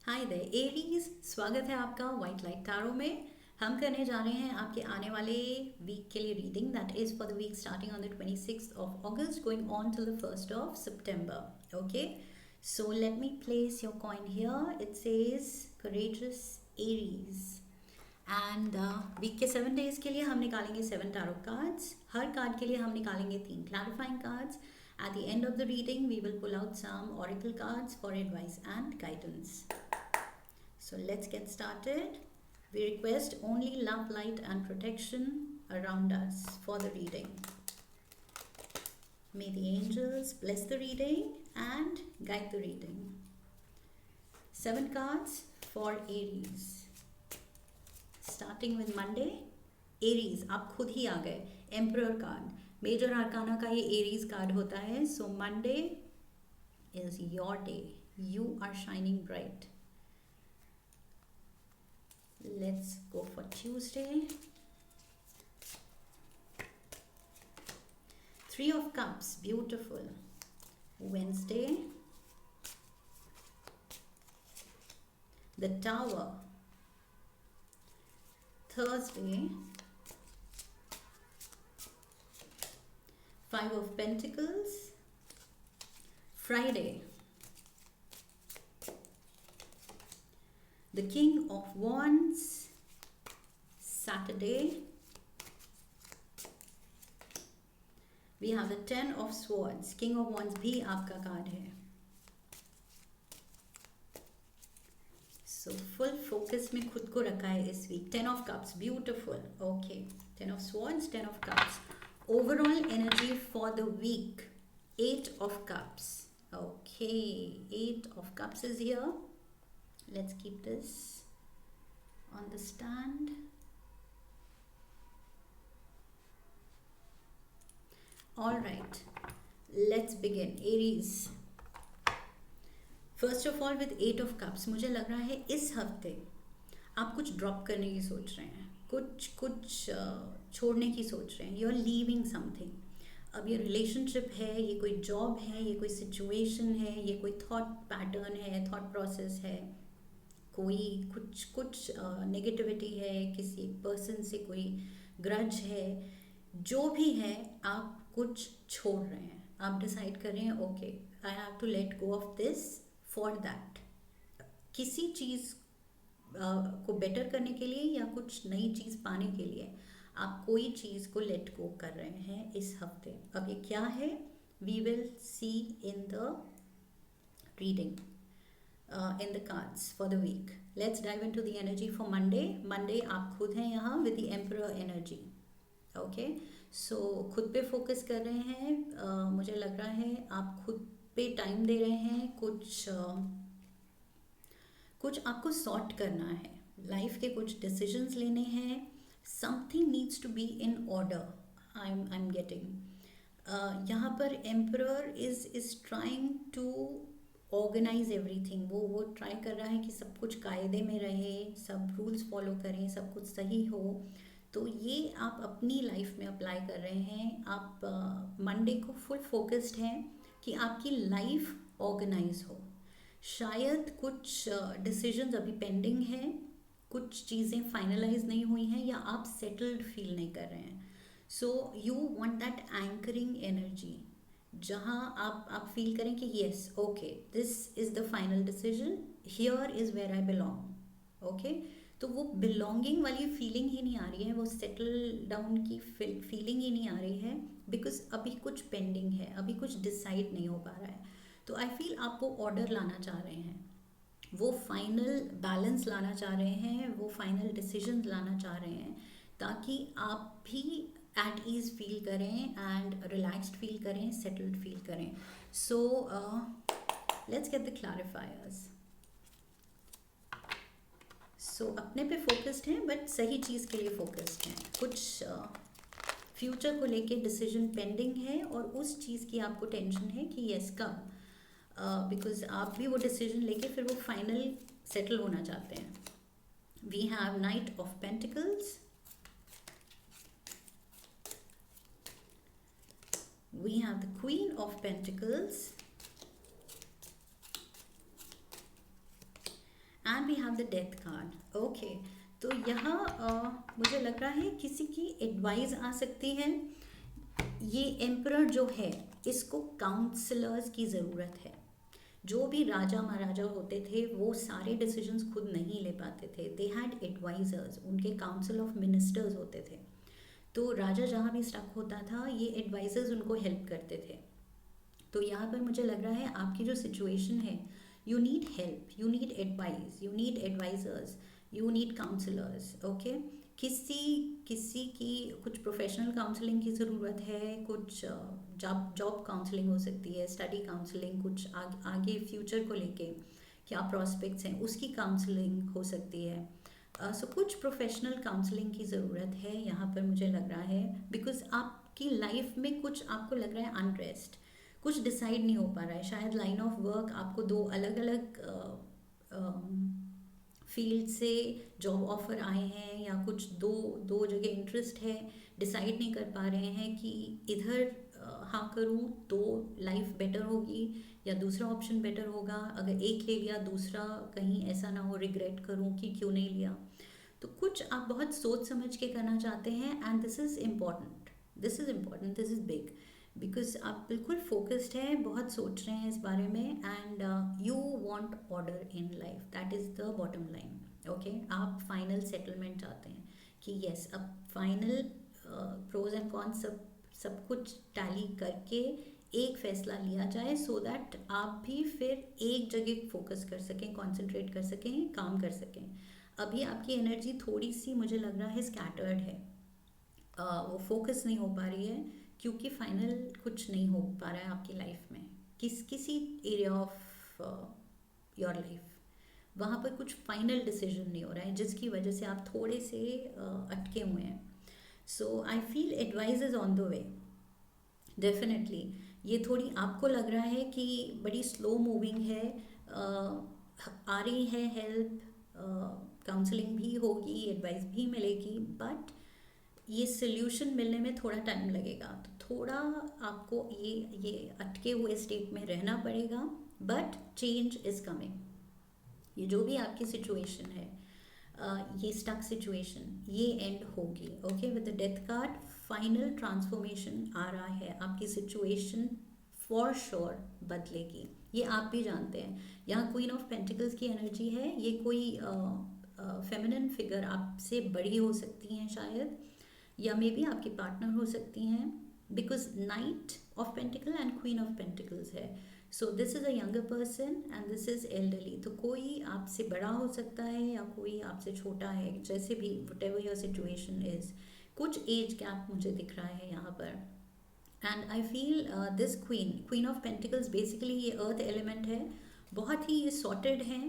हाय दे Aries, स्वागत है आपका वाइट लाइट टैरो में। हम करने जा रहे हैं आपके आने वाले वीक के लिए reading that is for the week starting on the 26th of August going on till the 1st of September. Okay, so let me place your coin here. It says courageous Aries and week के 7 days के लिए हम निकालेंगे 7 tarot cards. हर card के लिए हम निकालेंगे 3 clarifying cards. At the end of the reading, we will pull out some oracle cards for advice and guidance. So let's get started. We request only love, light, and protection around us for the reading. May the angels bless the reading and guide the reading. 7 cards for Aries. Starting with Monday. Aries, आप खुद ही आ गए। Emperor card, major आर्काना का ये Aries card होता है। So Monday is your day, you are shining bright. Let's go for Tuesday. 3 of Cups, beautiful. Wednesday the tower. Thursday 5 of Pentacles. Friday the King of Wands. Saturday we have the 10 of Swords. King of Wands भी आपका card है। So full focus में खुद को रखा है इस week. 10 of Cups, beautiful. Okay, 10 of Swords, 10 of Cups. Overall energy for the week, 8 of Cups. Okay, 8 of Cups is here. Let's keep this on the stand. All right, let's begin. Aries, first of all with 8 of Cups, मुझे लग रहा है इस हफ्ते आप कुछ drop करने की सोच रहे हैं, कुछ छोड़ने की सोच रहे हैं। You are leaving something. अब ये रिलेशनशिप है, ये कोई जॉब है, ये कोई सिचुएशन है, ये कोई थॉट पैटर्न है, थॉट प्रोसेस है, कोई कुछ नेगेटिविटी है, किसी एक पर्सन से कोई ग्रज है। जो भी है आप कुछ छोड़ रहे हैं। आप डिसाइड कर रहे हैं okay I have to let go of this for that. किसी चीज़ को बेटर करने के लिए या कुछ नई चीज़ पाने के लिए आप कोई चीज़ को लेट गो कर रहे हैं इस हफ्ते। अब ये क्या है, we will see in the reading in the cards for the week. Let's dive into the energy for Monday. Monday आप खुद हैं यहाँ with the emperor energy. Okay, so खुद पे फोकस कर रहे हैं। मुझे लग रहा है आप खुद पे टाइम दे रहे हैं। कुछ आपको सॉर्ट करना है, लाइफ के कुछ डिसीजंस लेने हैं। Something needs to be in order. I am getting यहाँ पर emperor is trying to organise everything. वो ट्राई कर रहा है कि सब कुछ कायदे में रहे, सब रूल्स फॉलो करें, सब कुछ सही हो। तो ये आप अपनी लाइफ में अप्लाई कर रहे हैं। आप मंडे को फुल फोकस्ड हैं कि आपकी लाइफ ऑर्गेनाइज हो। शायद कुछ डिसीजंस अभी पेंडिंग हैं, कुछ चीज़ें फाइनलाइज नहीं हुई हैं, या आप सेटल्ड फील नहीं कर रहे हैं। So you want that anchoring energy, जहाँ आप फील करें कि yes okay this is the final decision, here is where I belong. Okay, तो वो बिलोंगिंग वाली फीलिंग ही नहीं आ रही है, वो सेटल डाउन की फीलिंग ही नहीं आ रही है, बिकॉज अभी कुछ पेंडिंग है, अभी कुछ डिसाइड नहीं हो पा रहा है। तो आई फील आप वो ऑर्डर लाना चाह रहे हैं, वो फाइनल बैलेंस लाना चाह रहे हैं, वो फाइनल डिसीजन लाना चाह रहे हैं, ताकि आप भी एट ईज फील करें एंड रिलैक्स्ड फील करें, सेटल्ड फील करें। So let's get the clarifiers. So अपने पे फोकस्ड हैं बट सही चीज़ के लिए फोकस्ड हैं। कुछ फ्यूचर को लेके डिसीजन पेंडिंग है और उस चीज़ की आपको टेंशन है कि यस कब, बिकॉज आप भी वो डिसीजन लेके फिर वो फाइनल सेटल होना चाहते हैं। We have knight of pentacles, we have the Queen of Pentacles and we have the death card. Okay, तो यहाँ मुझे लग रहा है किसी की एडवाइस आ सकती है। ये एम्परर जो है, इसको काउंसलर्स की ज़रूरत है। जो भी राजा महाराजा होते थे वो सारे डिसीजंस खुद नहीं ले पाते थे, दे हैड एडवाइजर्स, उनके काउंसिल ऑफ मिनिस्टर्स होते थे। तो राजा जहाँ भी स्टक होता था ये एडवाइजर्स उनको हेल्प करते थे। तो यहाँ पर मुझे लग रहा है आपकी जो सिचुएशन है, you need help, you need advice, you need advisers, you need counsellors. Okay, किसी किसी की कुछ प्रोफेशनल काउंसलिंग की ज़रूरत है, कुछ जॉब जॉब काउंसलिंग हो सकती है, स्टडी काउंसलिंग, कुछ आगे फ्यूचर को लेके क्या प्रॉस्पेक्ट्स हैं उसकी काउंसलिंग हो सकती है। सो कुछ प्रोफेशनल काउंसलिंग की ज़रूरत है यहाँ पर मुझे लग रहा है, बिकॉज आपकी लाइफ में कुछ आपको लग रहा है अनरेस्ट, कुछ डिसाइड नहीं हो पा रहा है। शायद लाइन ऑफ वर्क आपको दो अलग अलग फील्ड से जॉब ऑफर आए हैं, या कुछ दो दो जगह इंटरेस्ट है, डिसाइड नहीं कर पा रहे हैं कि इधर हाँ करूँ तो लाइफ बेटर होगी या दूसरा ऑप्शन बेटर होगा, अगर एक ले लिया दूसरा कहीं ऐसा ना हो रिग्रेट करूँ कि क्यों नहीं लिया। तो कुछ आप बहुत सोच समझ के करना चाहते हैं, and this is important, this is important, this is big, because आप बिल्कुल फोकस्ड हैं, बहुत सोच रहे हैं इस बारे में, and you want order in life, that is the bottom line. Okay, आप फाइनल सेटलमेंट चाहते हैं कि यस अब फाइनल प्रोज एंड कॉन्स सब सब कुछ टैली करके एक फैसला लिया जाए, सो दैट आप भी फिर एक जगह फोकस कर सकें, कॉन्सेंट्रेट कर सकें, काम कर सकें। अभी आपकी एनर्जी थोड़ी सी मुझे लग रहा है स्कैटर्ड है, वो फोकस नहीं हो पा रही है, क्योंकि फाइनल कुछ नहीं हो पा रहा है आपकी लाइफ में, किसी एरिया ऑफ योर लाइफ, वहाँ पर कुछ फाइनल डिसीजन नहीं हो रहा है, जिसकी वजह से आप थोड़े से अटके हुए हैं। So I feel advice is on the way, definitely. ये थोड़ी आपको लग रहा है कि बड़ी स्लो मूविंग है, आ रही है हेल्प, काउंसलिंग भी होगी, एडवाइस भी मिलेगी, बट ये सोल्यूशन मिलने में थोड़ा टाइम लगेगा। तो थोड़ा आपको ये अटके हुए स्टेट में रहना पड़ेगा, बट चेंज इज़ कमिंग। ये जो भी आपकी सिचुएशन है, ये स्टक सिचुएशन, ये एंड होगी। Okay, with the death card final transformation आ रहा है, आपकी सिचुएशन फॉर श्योर बदलेगी, ये आप भी जानते हैं। यहाँ क्वीन ऑफ पेंटिकल्स की एनर्जी है, ये कोई फेमिनिन फिगर आपसे बड़ी हो सकती हैं शायद, या मे बी आपकी पार्टनर हो सकती हैं, because knight of pentacle and queen of pentacles है। So this is a younger person and this is elderly, तो कोई आपसे बड़ा हो सकता है या कोई आपसे छोटा है, जैसे भी what ever your situation is, कुछ एज गैप मुझे दिख रहा है यहाँ पर। And I feel this queen of pentacles basically ये अर्थ एलिमेंट है, बहुत ही ये सॉर्टेड हैं,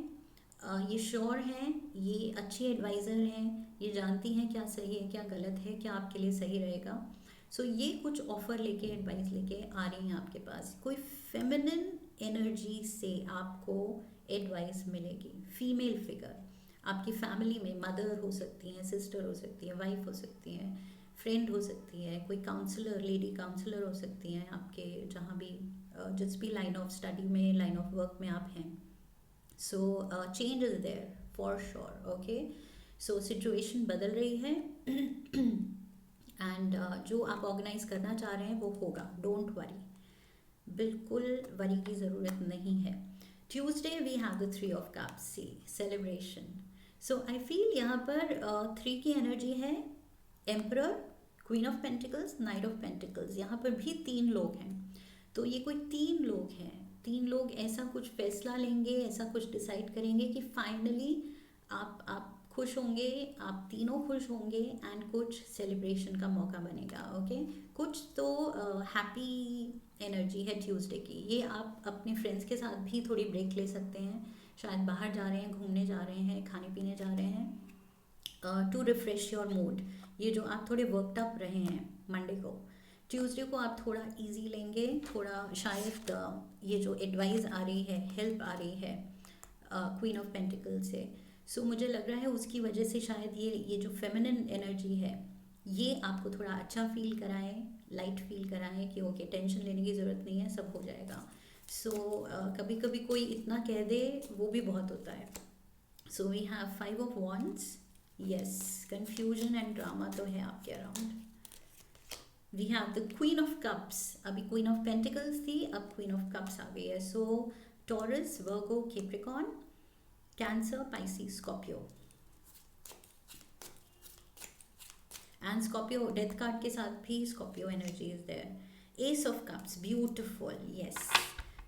ये श्योर हैं, ये अच्छी एडवाइज़र हैं, ये जानती हैं क्या सही है क्या गलत है, क्या आपके लिए सही रहेगा। सो ये कुछ ऑफ़र लेके एडवाइस लेके आ रही हैं आपके पास, कोई फेमिनिन एनर्जी से आपको एडवाइस मिलेगी, फीमेल फिगर आपकी फैमिली में, मदर हो सकती हैं, सिस्टर हो सकती है, वाइफ हो सकती हैं, फ्रेंड हो सकती है, कोई काउंसलर, लेडी काउंसलर हो सकती हैं आपके, जहाँ भी जिस भी लाइन ऑफ स्टडी में, लाइन ऑफ वर्क में आप हैं। So change is there for sure. Okay, so situation बदल रही है एंड जो आप ऑर्गेनाइज करना चाह रहे हैं वो होगा, डोंट वरी, बिल्कुल वरी की ज़रूरत नहीं है। Tuesday we have the 3 of cups, see celebration. So I feel यहाँ पर 3 की एनर्जी है, emperor, queen of pentacles, knight of pentacles, यहाँ पर भी 3 लोग हैं। तो ये कोई 3 लोग हैं, 3 लोग ऐसा कुछ फैसला लेंगे, ऐसा कुछ डिसाइड करेंगे कि फाइनली आप खुश होंगे, आप तीनों खुश होंगे, एंड कुछ सेलिब्रेशन का मौका बनेगा। ओके, कुछ तो हैप्पी एनर्जी है ट्यूसडे की, ये आप अपने फ्रेंड्स के साथ भी थोड़ी ब्रेक ले सकते हैं, शायद बाहर जा रहे हैं, घूमने जा रहे हैं, खाने पीने जा रहे हैं, टू रिफ्रेश योर मूड। ये जो आप थोड़े वर्कड अप रहे हैं मंडे को, ट्यूसडे को आप थोड़ा इजी लेंगे, थोड़ा शायद ये जो एडवाइस आ रही है, हेल्प आ रही है क्वीन ऑफ पेंटिकल से, सो मुझे लग रहा है उसकी वजह से शायद ये जो फेमिनिन एनर्जी है ये आपको थोड़ा अच्छा फील कराए, लाइट फील कराए कि ओके टेंशन लेने की ज़रूरत नहीं है, सब हो जाएगा। सो कभी कभी कोई इतना कह दे वो भी बहुत होता है। So we have 5 of Wands. Yes, confusion and drama तो है आपके around. We have the queen of cups. अभी क्वीन ऑफ पेंटिकल्स थी, अब क्वीन ऑफ कप्स आ गई है. So Taurus, Virgo, Capricorn, Cancer, Pisces, Scorpio. And Scorpio death card के साथ भी Scorpio energy is there. Ace of cups, beautiful. Yes,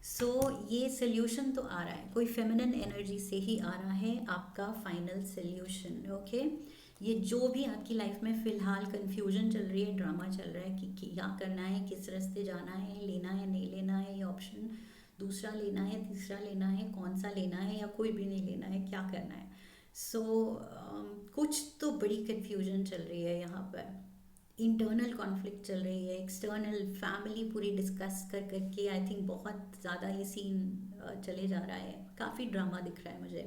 so ये सोल्यूशन तो आ रहा है, कोई फेमिनिन एनर्जी से ही आ रहा है आपका फाइनल सोल्यूशन. ओके, ये जो भी आपकी लाइफ में फिलहाल कंफ्यूजन चल रही है, ड्रामा चल रहा है कि क्या करना है, किस रास्ते जाना है, लेना है नहीं लेना है, ये ऑप्शन दूसरा लेना है, तीसरा लेना है, कौन सा लेना है या कोई भी नहीं लेना है, क्या करना है. सो कुछ तो बड़ी कन्फ्यूजन चल रही है यहाँ पर. इंटरनल कॉन्फ्लिक्ट चल रही है, एक्सटर्नल फैमिली पूरी डिस्कस कर करके आई थिंक बहुत ज़्यादा ये सीन चले जा रहा है. काफ़ी ड्रामा दिख रहा है मुझे.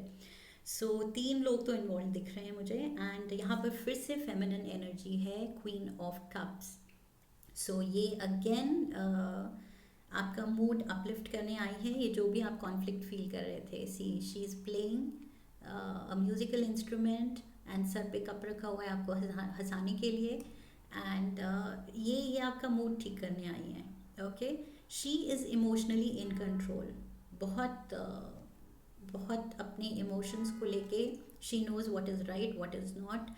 सो 3 लोग तो इन्वॉल्व दिख रहे हैं मुझे. एंड यहाँ पर फिर से फेमिनिन एनर्जी है, क्वीन ऑफ कप्स. सो ये अगेन आपका मूड अपलिफ्ट करने आई है. ये जो भी आप कॉन्फ्लिक्ट फील कर रहे थे, she is playing a musical instrument and sir पे कप रखा हुआ है आपको हंसाने के लिए. एंड ये आपका मूड ठीक करने आई है. Okay, she is emotionally in control. बहुत बहुत अपने इमोशंस को लेके she knows what is right, what is not.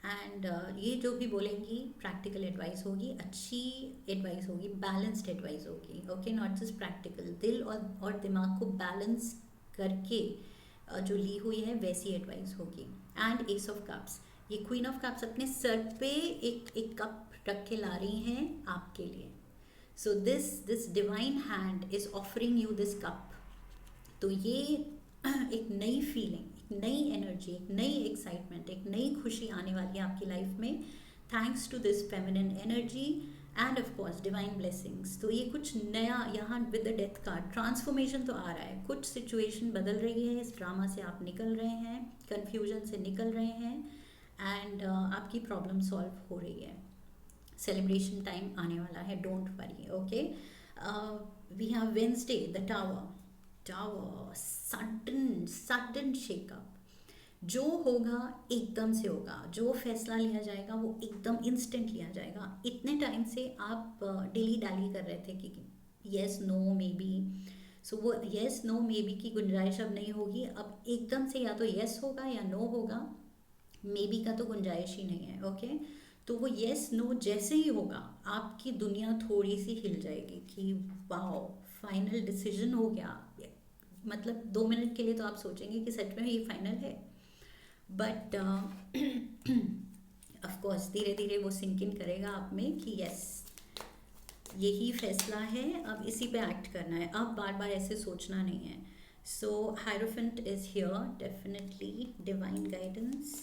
And ये जो भी बोलेंगी प्रैक्टिकल एडवाइस होगी, अच्छी एडवाइस होगी, बैलेंस्ड एडवाइस होगी. Okay, not just practical. दिल और दिमाग को बैलेंस करके जो ली हुई है वैसी एडवाइस होगी. एंड एस ऑफ कप्स, ये क्वीन ऑफ कप्स अपने सर पे एक कप रख के ला रही हैं आपके लिए. So this divine hand is offering you this cup. तो ये एक नई फीलिंग, एक नई एनर्जी, एक नई एक्साइटमेंट, एक नई खुशी आने वाली है आपकी लाइफ में, thanks to this feminine energy and of course divine blessings. तो ये कुछ नया यहाँ with the death card transformation तो आ रहा है. कुछ सिचुएशन बदल रही है, इस ड्रामा से आप निकल रहे हैं, कन्फ्यूजन से निकल रहे हैं एंड आपकी प्रॉब्लम सॉल्व हो रही है. सेलिब्रेशन टाइम आने वाला है, don't worry. Okay, we have Wednesday, the tower. Sudden shakeup. जो होगा एकदम से होगा, जो फैसला लिया जाएगा वो एकदम इंस्टेंट लिया जाएगा. इतने टाइम से आप डिली डाली कर रहे थे कि येस नो मे बी. सो वो येस नो मे बी की गुंजाइश अब नहीं होगी. अब एकदम से या तो येस होगा या नो होगा, मे बी का तो गुंजाइश ही नहीं है. ओके, तो वो येस नो जैसे ही होगा आपकी दुनिया थोड़ी सी हिल जाएगी कि वाओ, फाइनल डिसीजन हो गया. मतलब 2 मिनट के लिए तो आप सोचेंगे कि सच में ये फाइनल है, बट ऑफ कोर्स धीरे धीरे वो सिंक इन करेगा आप में कि यस, यही फैसला है, अब इसी पे एक्ट करना है, अब बार बार ऐसे सोचना नहीं है. So hierophant is here, definitely divine guidance.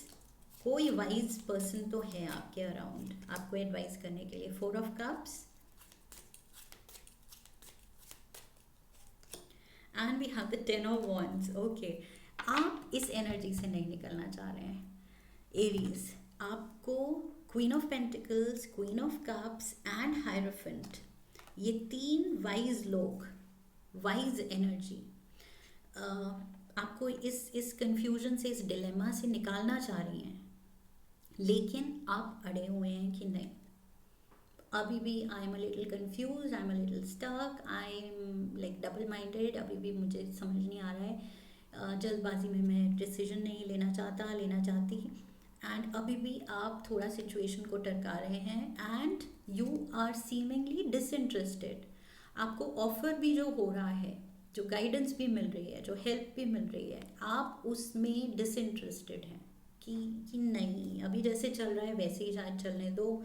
कोई वाइज पर्सन तो है आपके अराउंड आपको एडवाइस करने के लिए. 4 of cups and we have the 10 of wands. Okay, आप इस एनर्जी से नहीं निकलना चाह रहे हैं एरीज. आपको queen of pentacles, queen of cups and hierophant, ये 3 वाइज लोग, वाइज एनर्जी आपको इस कंफ्यूजन से, इस डिलेमा से निकालना चाह रही हैं. लेकिन आप अड़े हुए हैं कि नहीं, अभी भी I am a little confuse, I am a little stuck, I am like double minded. अभी भी मुझे समझ नहीं आ रहा है, जल्दबाजी में मैं डिसीजन नहीं लेना चाहती. एंड अभी भी आप थोड़ा सिचुएशन को टरका रहे हैं and you are seemingly disinterested. आपको ऑफर भी जो हो रहा है, जो गाइडेंस भी मिल रही है, जो हेल्प भी मिल रही है, आप उसमें डिसइंटरेस्टेड हैं कि नहीं, अभी जैसे चल रहा है वैसे ही शायद चलने दो.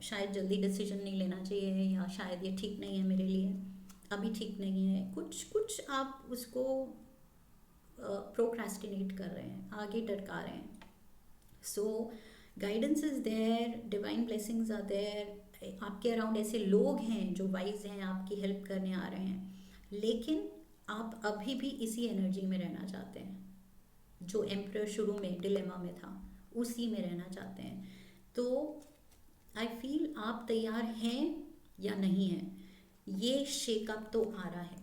शायद जल्दी डिसीजन नहीं लेना चाहिए, या शायद ये ठीक नहीं है मेरे लिए, अभी ठीक नहीं है. कुछ आप उसको प्रोक्रास्टिनेट कर रहे हैं, आगे टरका रहे हैं. So guidance is there, divine blessings are there. आपके अराउंड ऐसे लोग हैं जो वाइज हैं, आपकी हेल्प करने आ रहे हैं. लेकिन आप अभी भी इसी एनर्जी में रहना चाहते हैं जो एम्परर शुरू में डिलेमा में था, उसी में रहना चाहते हैं. तो आई फील आप तैयार हैं या नहीं हैं, ये शेकअप तो आ रहा है.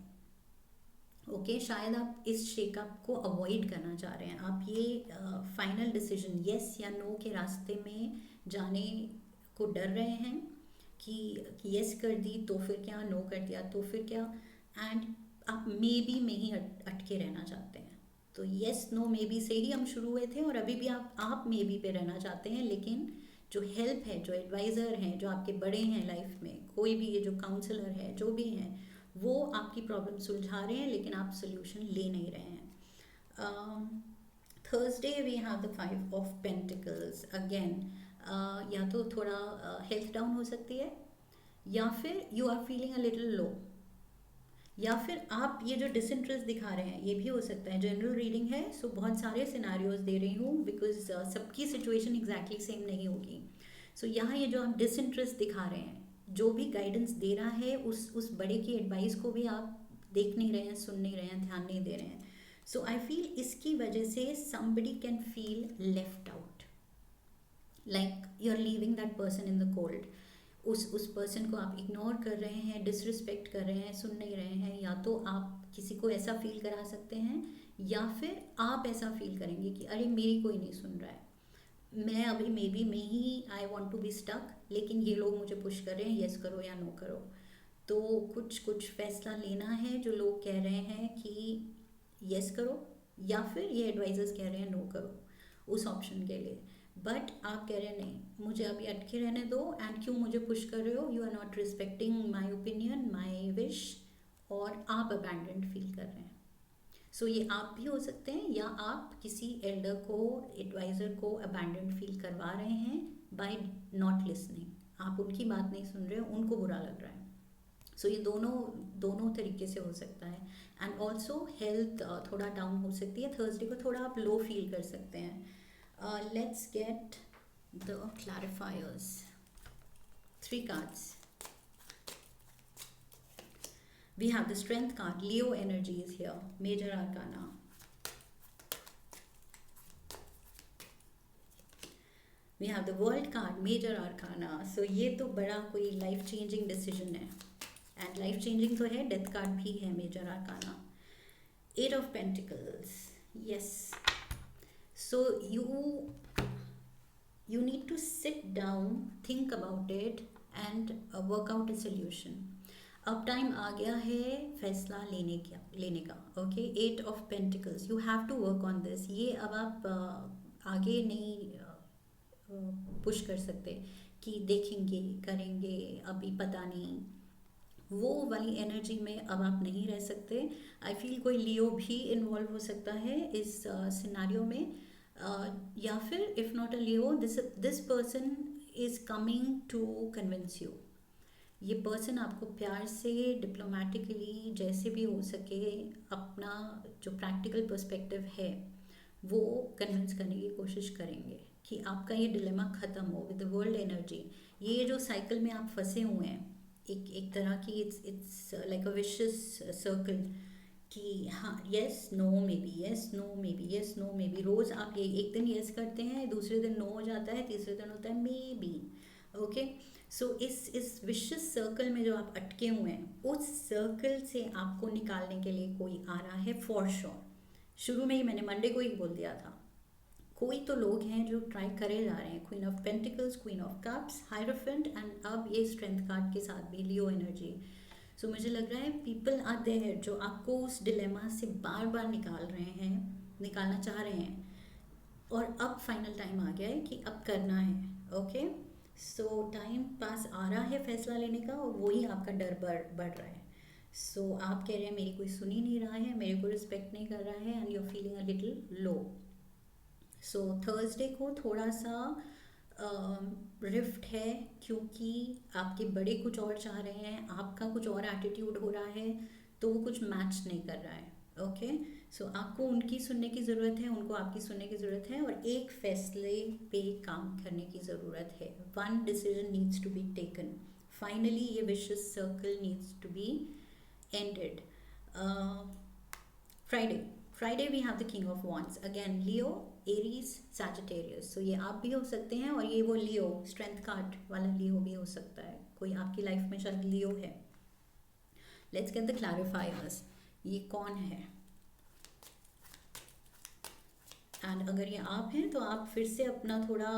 ओके शायद आप इस शेकअप को अवॉइड करना चाह रहे हैं, आप ये फाइनल डिसीजन यस या नो के रास्ते में जाने को डर रहे हैं कि यस कर दी तो फिर क्या, नो कर दिया तो फिर क्या, एंड आप मे बी में ही अटके रहना चाहते हैं। तो यस नो मे बी से ही हम शुरू हुए थे और अभी भी आप मे बी पे रहना चाहते हैं, लेकिन जो हेल्प है, जो एडवाइज़र हैं, जो आपके बड़े हैं लाइफ में, कोई भी ये जो काउंसलर है जो भी हैं, वो आपकी प्रॉब्लम सुलझा रहे हैं लेकिन आप सोल्यूशन ले नहीं रहे हैं। Thursday we have the 5 of pentacles again. या तो थोड़ा हेल्थ डाउन हो सकती है, या फिर you are feeling a little low, या फिर आप ये जो डिसइंटरेस्ट दिखा रहे हैं ये भी हो सकता है। जनरल रीडिंग है सो बहुत सारे सिनारियोज दे रही हूँ बिकॉज सबकी सिचुएशन एग्जैक्टली सेम नहीं होगी। सो यहाँ ये जो आप डिसइंटरेस्ट दिखा रहे हैं, जो भी गाइडेंस दे रहा है उस बड़े की एडवाइस को भी आप देख नहीं रहे हैं, सुन नहीं रहे हैं, ध्यान नहीं दे रहे हैं। सो आई फील इसकी वजह से somebody can feel left out, like you are leaving that person in the cold. उस पर्सन को आप इग्नोर कर रहे हैं, डिसरिस्पेक्ट कर रहे हैं, सुन नहीं रहे हैं। या तो आप किसी को ऐसा फील करा सकते हैं, या फिर आप ऐसा फील करेंगे कि अरे मेरी कोई नहीं सुन रहा है, मैं अभी मे बी में ही I want to be stuck, लेकिन ये लोग मुझे पुश कर रहे हैं येस करो या नो करो। तो कुछ कुछ फैसला लेना है जो लोग कह रहे हैं कि येस करो, या फिर ये एडवाइजर्स कह रहे हैं नो करो, उस ऑप्शन के लिए। बट आप कह रहे हैं नहीं मुझे अभी अटके रहने दो, एंड क्यों मुझे पुश कर रहे हो, you are not respecting my opinion, my wish, और आप अबैंडन्ड फील कर रहे हैं। सो ये आप भी हो सकते हैं, या आप किसी एल्डर को, एडवाइज़र को अबैंडन्ड फील करवा रहे हैं बाय नॉट लिसनिंग। आप उनकी बात नहीं सुन रहे हो, उनको बुरा लग रहा है। सो ये दोनों दोनों तरीके से हो सकता है। एंड ऑल्सो हेल्थ थोड़ा डाउन हो सकती है, थर्सडे को थोड़ा आप लो फील कर सकते हैं। Let's get the clarifiers, 3 cards. We have the strength card, Leo energy is here, major arcana. We have the world card, major arcana. So ये तो बड़ा कोई लाइफ चेंजिंग डिसीजन है, एंड लाइफ चेंजिंग तो है, डेथ कार्ड भी है major आर्काना। 8 of Pentacles, yes. So you need to sit down, think about it, and work out a solution. अब टाइम आ गया है फैसला लेने का। Okay 8 of Pentacles, you have to work on this. ये अब आप आगे नहीं पुश कर सकते कि देखेंगे करेंगे अभी पता नहीं, वो वाली एनर्जी में अब आप नहीं रह सकते। आई फील कोई लियो भी इन्वॉल्व हो सकता है इस सिनारियो में, या फिर if not a Leo, this person is coming to convince you. ये पर्सन आपको प्यार से, डिप्लोमेटिकली, जैसे भी हो सके, अपना जो प्रैक्टिकल पर्सपेक्टिव है वो कन्विंस करने की कोशिश करेंगे कि आपका ये डिलेमा ख़त्म हो विद द वर्ल्ड एनर्जी। ये जो साइकिल में आप फंसे हुए हैं, एक तरह की it's like a vicious circle कि हाँ yes no maybe, yes no maybe, yes no maybe. रोज़ आप ये एक दिन येस करते हैं, दूसरे दिन नो हो जाता है, तीसरे दिन होता है मे बी। ओके सो इस विशियस सर्कल में जो आप अटके हुए हैं, उस सर्कल से आपको निकालने के लिए कोई आ रहा है फॉर श्योर। शुरू में ही मैंने मंडे को ही बोल दिया था, कोई तो लोग हैं जो ट्राई करे जा रहे हैं। Queen of pentacles, queen of cups, hierophant, and अब ये स्ट्रेंथ कार्ड के साथ भी लियो एनर्जी। सो मुझे लग रहा है पीपल आर देयर जो आपको उस डिलेमा से बार बार निकालना चाह रहे हैं, और अब फाइनल टाइम आ गया है कि अब करना है। ओके सो टाइम पास आ रहा है फैसला लेने का, और वही आपका डर बढ़ रहा है। सो आप कह रहे हैं मेरी कोई सुन ही नहीं रहा है, मेरे को रिस्पेक्ट नहीं कर रहा है, and you are feeling a little low. So Thursday को थोड़ा सा रिफ्ट है, क्योंकि आपके बड़े कुछ और चाह रहे हैं, आपका कुछ और एटीट्यूड हो रहा है, तो वो कुछ मैच नहीं कर रहा है। ओके सो आपको उनकी सुनने की ज़रूरत है, उनको आपकी सुनने की ज़रूरत है, और एक फैसले पे काम करने की ज़रूरत है। One decision needs to be taken finally, ये vicious circle needs to be ended. Friday we have the king of wands, again Leo, Aries, Sagittarius. So ये आप भी हो सकते हैं, और ये वो लियो स्ट्रेंथ कार्ड वाला लियो भी हो सकता है, कोई आपकी लाइफ में शायद लियो है। Let's get the clarifiers. ये कौन है? एंड अगर ये आप हैं तो आप फिर से अपना थोड़ा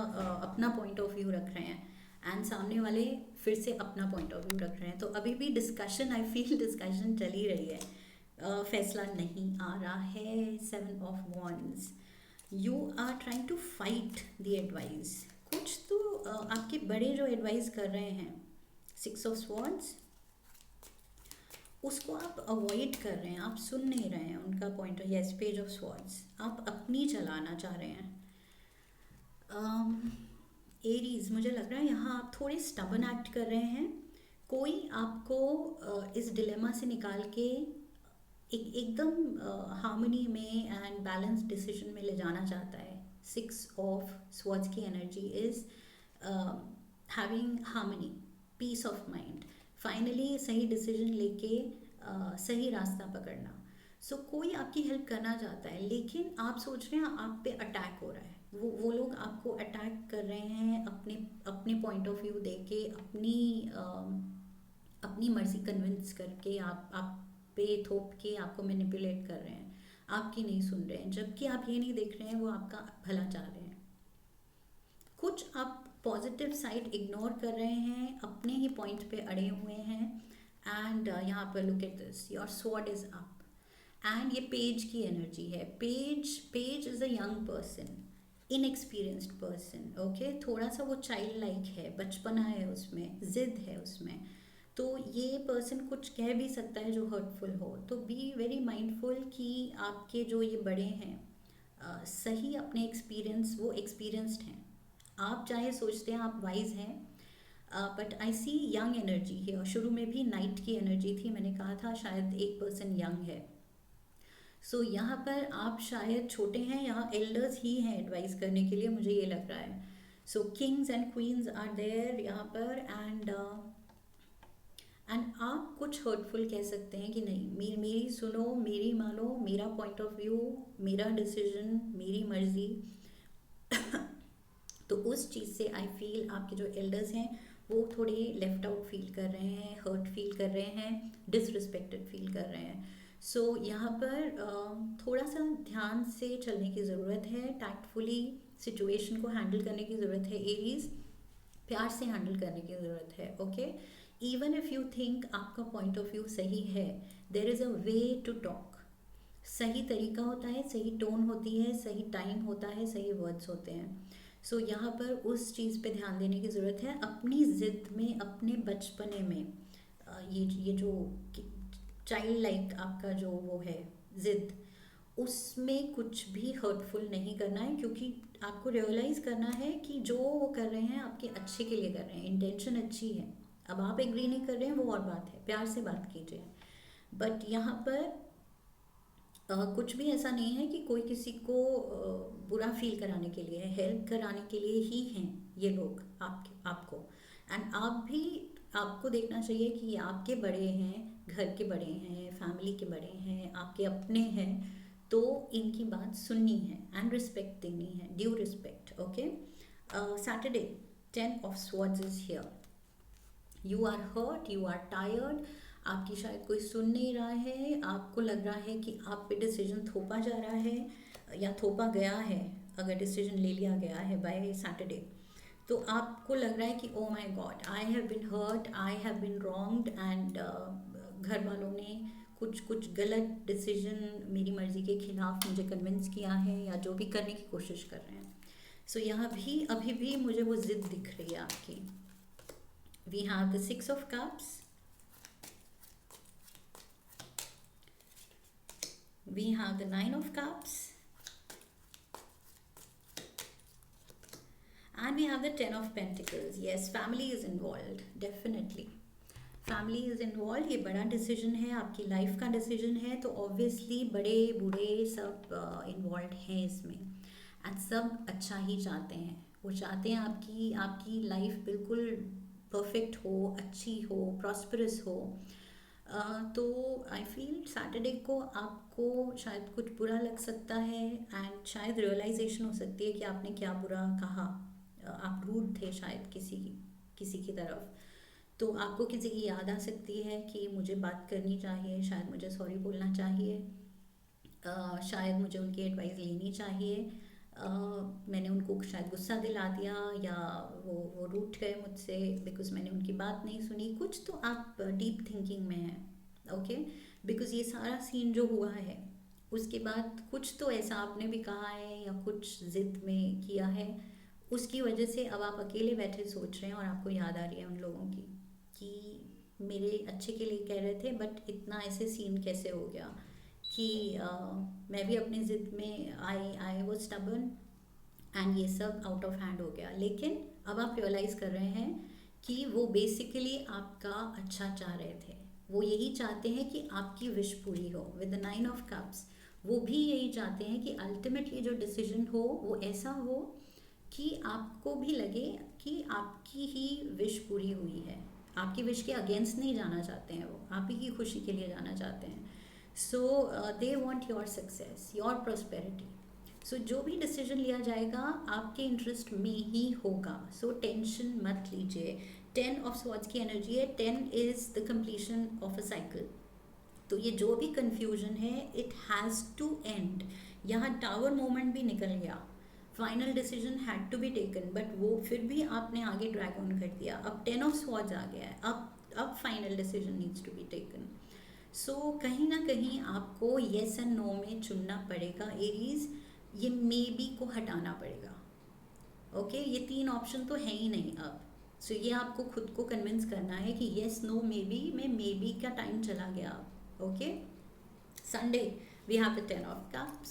अपना पॉइंट ऑफ व्यू रख रहे हैं एंड सामने वाले फिर से अपना पॉइंट ऑफ व्यू रख रहे हैं, तो अभी भी डिस्कशन, आई फील डिस्कशन चल ही रही है, फैसला नहीं आ रहा है। 7 of Wands, you are trying to fight the advice. कुछ तो आपके बड़े जो एडवाइस कर रहे हैं, 6 of Swords, उसको आप अवॉइड कर रहे हैं, आप सुन नहीं रहे हैं उनका point. Yes, page of swords, आप अपनी चलाना चाह रहे हैं। एरीज, मुझे लग रहा है यहाँ आप थोड़े स्टबन एक्ट कर रहे हैं। कोई आपको इस डिलेमा से निकाल के एकदम हार्मनी में एंड बैलेंस डिसीजन में ले जाना चाहता है। 6 of Swords की energy is having harmony, peace of mind, finally सही डिसीजन लेके सही रास्ता पकड़ना। सो कोई आपकी हेल्प करना चाहता है, लेकिन आप सोच रहे हैं आप पे अटैक हो रहा है। वो लोग आपको अटैक कर रहे हैं अपने अपने पॉइंट ऑफ व्यू दे के, अपनी मर्जी कन्विंस करके, आप पे थोप के आपको मैनिपुलेट कर रहे हैं, आपकी नहीं सुन रहे हैं, जबकि आप ये नहीं देख रहे हैं वो आपका भला चाह रहे हैं। कुछ आप पॉजिटिव साइड इग्नोर कर रहे हैं, अपने ही पॉइंट पे अड़े हुए हैं। एंड यहाँ पर look at this, your sword is up and ये पेज की एनर्जी है। Page is a young person, inexperienced person, okay. थोड़ा सा वो चाइल्ड लाइक है, बचपना है उसमें, जिद है उसमें, तो ये पर्सन कुछ कह भी सकता है जो हर्टफुल हो। तो बी वेरी माइंडफुल कि आपके जो ये बड़े हैं सही अपने एक्सपीरियंस, वो एक्सपीरियंस्ड हैं। आप चाहे सोचते हैं आप वाइज हैं, but I see young energy है। और शुरू में भी नाइट की एनर्जी थी, मैंने कहा था शायद एक पर्सन यंग है। सो यहाँ पर आप शायद छोटे हैं, यहाँ एल्डर्स ही हैं एडवाइस करने के लिए, मुझे ये लग रहा है। So kings and queens are there यहाँ पर। एंड आप कुछ हर्टफुल कह सकते हैं कि नहीं, मेरी सुनो, मेरी मानो, मेरा पॉइंट ऑफ व्यू, मेरा डिसीजन, मेरी मर्जी। तो उस चीज़ से आई फील आपके जो एल्डर्स हैं वो थोड़े लेफ्ट आउट फील कर रहे हैं, हर्ट फील कर रहे हैं, डिसरिस्पेक्टेड फील कर रहे हैं। सो यहाँ पर थोड़ा सा ध्यान से चलने की ज़रूरत है, टैक्टफुली सिचुएशन को हैंडल करने की ज़रूरत है एरीज, प्यार से हैंडल करने की ज़रूरत है, okay. Even if you think आपका पॉइंट ऑफ व्यू सही है, there is a way to talk. सही तरीका होता है, सही टोन होती है, सही टाइम होता है, सही वर्ड्स होते हैं। सो यहाँ पर उस चीज़ पे ध्यान देने की ज़रूरत है। अपनी ज़िद में, अपने बचपने में ये जो चाइल्ड लाइक आपका जो वो है ज़िद, उसमें कुछ भी हर्टफुल नहीं करना है, क्योंकि आपको रियलाइज़ करना है कि जो वो कर रहे हैं आपके अच्छे के लिए कर रहे हैं, इंटेंशन अच्छी है। अब आप एग्री नहीं कर रहे हैं वो और बात है, प्यार से बात कीजिए। बट यहाँ पर कुछ भी ऐसा नहीं है कि कोई किसी को बुरा फील कराने के लिए, हेल्प कराने के लिए ही हैं ये लोग आपको। एंड आप भी, आपको देखना चाहिए कि ये आपके बड़े हैं, घर के बड़े हैं, फैमिली के बड़े हैं, आपके अपने हैं, तो इनकी बात सुननी है एंड रिस्पेक्ट देनी है, due respect, okay. Saturday, 10 of Swords is here. You are hurt, you are tired, आपकी शायद कोई सुन नहीं रहा है, आपको लग रहा है कि आप पे डिसीजन थोपा जा रहा है या थोपा गया है। अगर डिसीजन ले लिया गया है बाय सैटरडे, तो आपको लग रहा है कि oh my God, I have been hurt, I have been wronged, and घर वालों ने कुछ कुछ गलत डिसीजन मेरी मर्ज़ी के खिलाफ मुझे कन्विंस किया है, या जो भी करने की कोशिश कर रहे हैं। सो यहाँ भी अभी भी मुझे वो ज़िद दिख रही है आपकी। We have the 6 of Cups, we have the 9 of Cups, and we have the 10 of Pentacles. Yes, family is involved, definitely family is involve. ये बड़ा डिसीजन है, आपकी लाइफ का डिसीजन है, तो ऑब्वियसली बड़े बूढ़े सब इन्वॉल्व हैं इसमें, एंड सब अच्छा ही चाहते हैं। वो चाहते हैं आपकी आपकी लाइफ बिल्कुल परफेक्ट हो, अच्छी हो, प्रॉस्परस हो। तो आई फील सैटरडे को आपको शायद कुछ बुरा लग सकता है, एंड शायद रियलाइजेशन हो सकती है कि आपने क्या बुरा कहा, आप रूड थे शायद किसी की तरफ। तो आपको किसी की याद आ सकती है कि मुझे बात करनी चाहिए, शायद मुझे सॉरी बोलना चाहिए, शायद मुझे उनकी एडवाइस लेनी चाहिए, मैंने उनको शायद गुस्सा दिला दिया, या वो रूठ गए मुझसे बिकॉज मैंने उनकी बात नहीं सुनी। कुछ तो आप डीप थिंकिंग में हैं, ओके, बिकॉज ये सारा सीन जो हुआ है उसके बाद कुछ तो ऐसा आपने भी कहा है या कुछ ज़िद में किया है, उसकी वजह से अब आप अकेले बैठे सोच रहे हैं और आपको याद आ रही है उन लोगों की कि मेरे अच्छे के लिए कह रहे थे बट इतना ऐसे सीन कैसे हो गया कि मैं भी अपनी ज़िद में आई वॉज स्टबर्न एंड ये सब आउट ऑफ हैंड हो गया। लेकिन अब आप रियलाइज़ कर रहे हैं कि वो बेसिकली आपका अच्छा चाह रहे थे, वो यही चाहते हैं कि आपकी विश पूरी हो विद द 9 of Cups। वो भी यही चाहते हैं कि अल्टीमेटली जो डिसीजन हो वो ऐसा हो कि आपको भी लगे कि आपकी ही विश पूरी हुई है। आपकी विश के अगेंस्ट नहीं जाना चाहते हैं, वो आप ही की खुशी के लिए जाना चाहते हैं। So they want your success, your prosperity. So जो भी डिसीजन लिया जाएगा आपके इंटरेस्ट में ही होगा। सो टेंशन मत लीजिए। 10 of Swords की एनर्जी है, 10 is the completion of a cycle. तो ये जो भी कंफ्यूजन है इट हैज़ टू एंड। यहाँ टावर मोमेंट भी निकल गया, final decision had to be taken, but वो फिर भी आपने आगे ड्रैग ऑन कर दिया। अब 10 of Swords आ गया है, अब final decision needs to be taken. So कहीं ना कहीं आपको येस एंड नो में चुनना पड़ेगा एरीज, ये मे बी को हटाना पड़ेगा। ओके, ये 3 ऑप्शन तो है ही नहीं अब। सो ये आपको खुद को कन्विंस करना है कि येस नो मे बी में मे बी का टाइम चला गया अब। Okay, Sunday we have the 10 of Cups।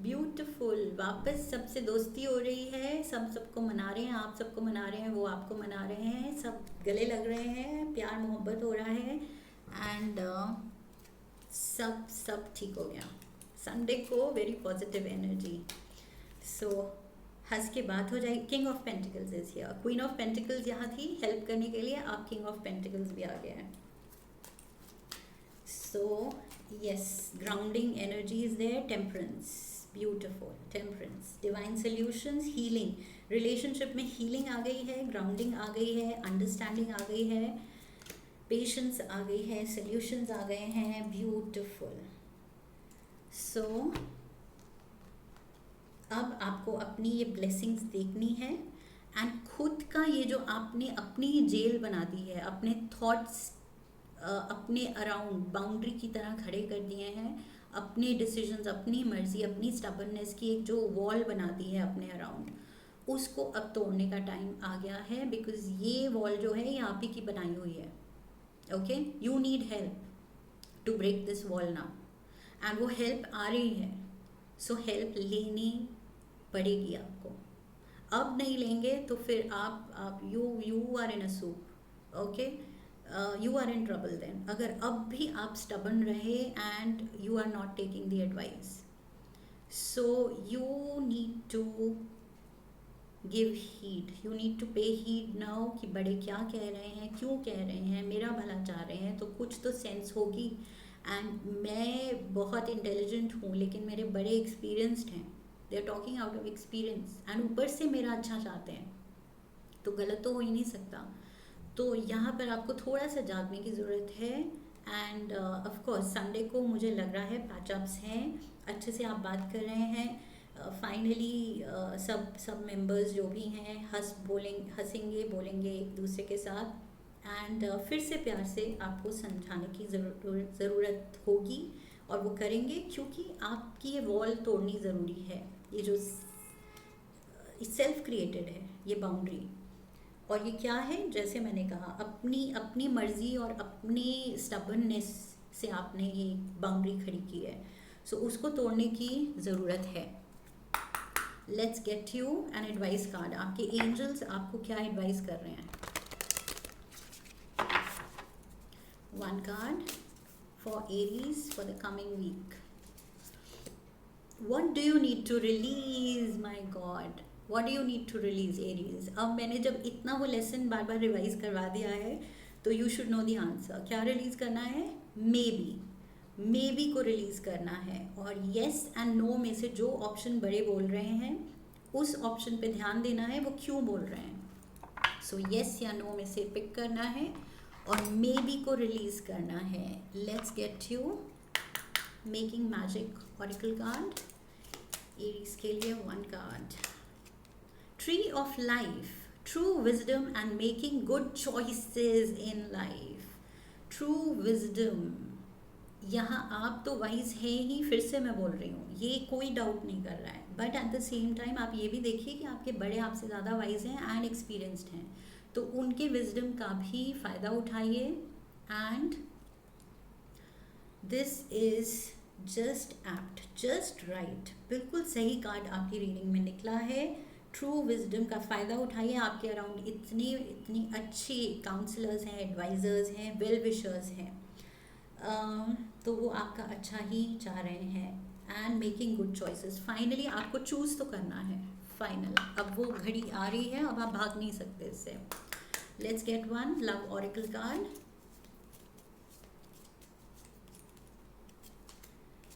Beautiful, वापस सबसे दोस्ती हो रही है, सब सबको मना रहे हैं, आप सबको मना रहे हैं, वो आपको मना रहे हैं, सब गले लग रहे हैं, प्यार मोहब्बत हो रहा है एंड सब ठीक हो गया। संडे को वेरी पॉजिटिव एनर्जी। सो हंस के बात हो जाएगी। King of pentacles is here, queen of pentacles यहाँ थी हेल्प करने के लिए, आप किंग ऑफ पेंटिकल्स भी आ गए हैं। So yes, grounding energy is there, temperance, beautiful temperance, divine solutions, healing, relationship में हीलिंग आ गई है, ग्राउंडिंग आ गई है, अंडरस्टैंडिंग आ गई है, पेशेंस आ गई है, सॉल्यूशंस आ गए हैं, ब्यूटिफुल। सो अब आपको अपनी ये ब्लेसिंग्स देखनी है एंड खुद का ये जो आपने अपनी जेल बना दी है, अपने थॉट्स अपने अराउंड बाउंड्री की तरह खड़े कर दिए हैं, अपने डिसीजंस, अपनी मर्जी, अपनी स्टबर्ननेस की एक जो वॉल बना दी है अपने अराउंड, उसको अब तोड़ने का टाइम आ गया है। बिकॉज ये वॉल जो है ये आप ही की बनाई हुई है। Okay, you need help to break this wall now and वो हेल्प आ रही है। सो हेल्प लेनी पड़ेगी आपको। अब नहीं लेंगे तो फिर आप you are in a soup. Okay, you are in trouble then, अगर अब भी आप स्टबर्न रहे and you are not taking the advice. So you need to give heed, you need to pay heed now कि बड़े क्या कह रहे हैं, क्यों कह रहे हैं, मेरा भला चाह रहे हैं तो कुछ तो सेंस होगी। एंड मैं बहुत इंटेलिजेंट हूँ लेकिन मेरे बड़े एक्सपीरियंस्ड हैं, they are talking out of experience and ऊपर से मेरा अच्छा चाहते हैं, तो गलत तो हो ही नहीं सकता। तो यहाँ पर आपको थोड़ा सा जागने की ज़रूरत है। एंड ऑफ कोर्स संडे को मुझे लग रहा है पैचअप्स हैं, अच्छे से आप बात कर रहे हैं। फाइनली सब मेंबर्स जो भी हैं हंसेंगे बोलेंगे एक दूसरे के साथ एंड फिर से प्यार से आपको समझाने की ज़रूरत होगी और वो करेंगे, क्योंकि आपकी ये वॉल तोड़नी ज़रूरी है। ये जो सेल्फ क्रिएटेड है ये बाउंड्री, और ये क्या है, जैसे मैंने कहा अपनी मर्जी और अपनी स्टबर्ननेस से आपने ये बाउंड्री खड़ी की है। सो उसको तोड़ने की ज़रूरत है। Let's get you an advice card. आपके एंजल्स आपको क्या एडवाइस कर रहे हैं? 1 card for Aries for the coming week. What do you need to release? My God, what do you need to release, Aries? अब मैंने जब इतना वो लेसन बार बार रिवाइज करवा दिया है तो you should know the answer. क्या रिलीज करना है? मे बी को रिलीज करना है। और येस एंड नो में से जो ऑप्शन बड़े बोल रहे हैं उस ऑप्शन पे ध्यान देना है, वो क्यों बोल रहे हैं। सो यस या नो में से पिक करना है और मे बी को रिलीज करना है. Let's get you making magic oracle card. Aries के लिए 1 card. Tree of life, true wisdom and making good choices in life. True wisdom, यहाँ आप तो वाइज है ही, फिर से मैं बोल रही हूँ, ये कोई डाउट नहीं कर रहा है. But at the same time आप ये भी देखिए कि आपके बड़े आपसे ज़्यादा वाइज हैं एंड एक्सपीरियंस्ड हैं, तो उनके विजडम का भी फ़ायदा उठाइए. And this is just apt, just right, बिल्कुल सही कार्ड आपकी रीडिंग में निकला है. ट्रू विजडम का फ़ायदा उठाइए. आपके अराउंड इतनी अच्छी काउंसलर्स हैं, एडवाइज़र्स हैं, वेल विशर्स हैं, तो वो आपका अच्छा ही चाह रहे हैं and making good choices. Finally आपको चूज़ तो करना है. फाइनल, अब वो घड़ी आ रही है, अब आप भाग नहीं सकते इससे. Let's get one love oracle card.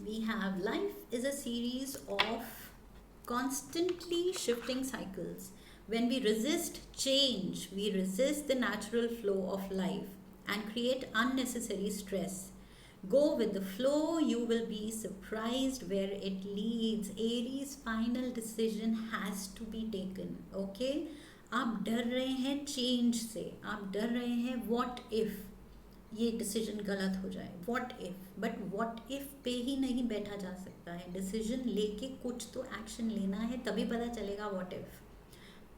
We have life is a series of constantly shifting cycles. When we resist change, we resist the natural flow of life and create unnecessary stress. Go with the flow, you will be surprised where it leads. Aries, final decision has to be taken. Okay? आप डर रहे हैं change से, आप डर रहे हैं what if ये डिसीजन गलत हो जाए, what if. But what if पे ही नहीं बैठा जा सकता है. डिसीजन लेके कुछ तो एक्शन लेना है, तभी पता चलेगा व्हाट इफ.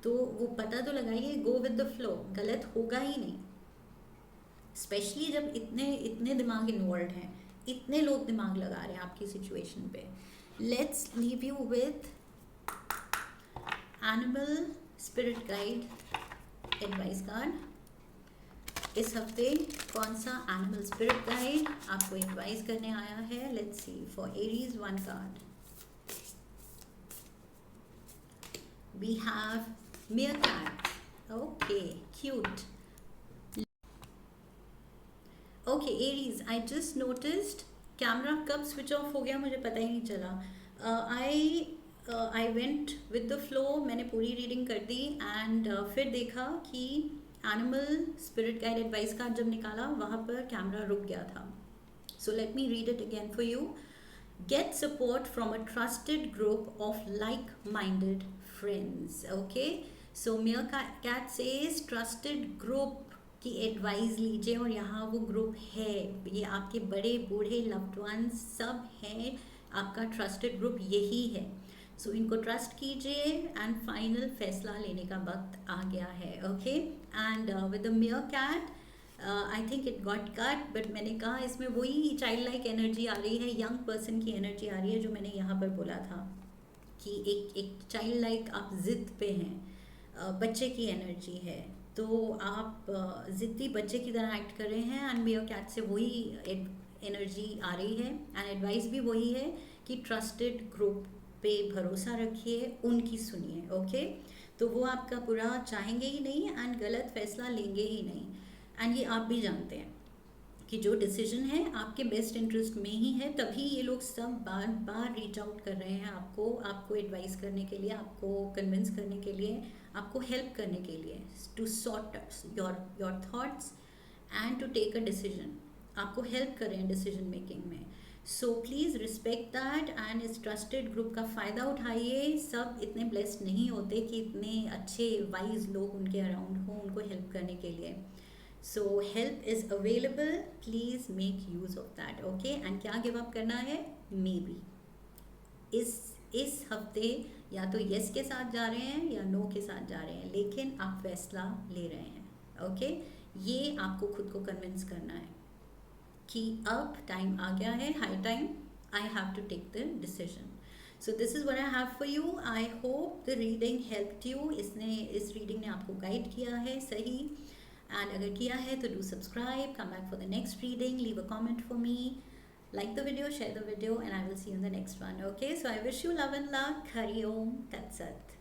तो वो पता तो लगाइए. गो विद द फ्लो, गलत होगा ही नहीं. स्पेशली जब इतने दिमाग इन्वॉल्व हैं, इतने लोग दिमाग लगा रहे हैं आपकी सिचुएशन पे. Let's leave you with animal spirit guide advice card. इस हफ्ते कौन सा एनिमल स्पिरिट गाइड आपको एडवाइस करने आया है? Let's see. For Aries 1 card. We have meerkat. Okay, cute. Okay Aries, I just noticed camera कब स्विच ऑफ हो गया मुझे पता ही नहीं चला. I went with the flow, मैंने पूरी रीडिंग कर दी एंड फिर देखा कि animal spirit guide advice card जब निकाला वहाँ पर कैमरा रुक गया था. सो let me read it again for you. Get support from a trusted group of like minded friends. Okay, so meerkat says trusted group की एडवाइस लीजिए और यहाँ वो ग्रुप है. ये आपके बड़े बूढ़े लव्ड वंस सब हैं, आपका ट्रस्टेड ग्रुप यही है. सो इनको ट्रस्ट कीजिए एंड फाइनल फैसला लेने का वक्त आ गया है. Okay, and with the meerkat I think it got cut, but मैंने कहा इसमें वही चाइल्ड लाइक एनर्जी आ रही है, यंग पर्सन की एनर्जी आ रही है, जो मैंने यहाँ पर बोला था कि एक चाइल्ड लाइक आप जिद पे हैं, बच्चे की एनर्जी है. तो आप ज़िद्दी बच्चे की तरह एक्ट कर रहे हैं एंड meerkat से वही एनर्जी आ रही है एंड एडवाइस भी वही है कि ट्रस्टेड ग्रुप पे भरोसा रखिए, उनकी सुनिए. ओके, तो वो आपका बुरा चाहेंगे ही नहीं एंड गलत फैसला लेंगे ही नहीं. एंड ये आप भी जानते हैं कि जो डिसीजन है आपके बेस्ट इंटरेस्ट में ही है, तभी ये लोग सब बार बार रीच आउट कर रहे हैं आपको एडवाइस करने के लिए, आपको कन्विंस करने के लिए, आपको हेल्प करने के लिए, to sort your thoughts and to take a decision. आपको हेल्प कर रहे हैं डिसीजन मेकिंग में. So please respect that and इस ट्रस्टेड ग्रुप का फ़ायदा उठाइए. सब इतने ब्लेस्ड नहीं होते कि इतने अच्छे वाइज लोग उनके अराउंड हों उनको हेल्प करने के लिए. So help is available, please make use of that. Okay, and क्या गिव अप करना है? मे बी इस हफ्ते या तो यस के साथ जा रहे हैं या नो के साथ जा रहे हैं, लेकिन आप फैसला ले रहे हैं. ओके, ये आपको खुद को कन्विंस करना है कि अब टाइम आ गया है, high time, I have to take the decision. So this is what I have for you. I hope the reading helped you. इस रीडिंग ने आपको गाइड किया है सही, एंड अगर किया है तो do subscribe, come back for the next reading, leave a comment for me, like the video, share the video, and I will see you in the next one. Okay, so I wish you love and luck. Hari Om Tat Sat.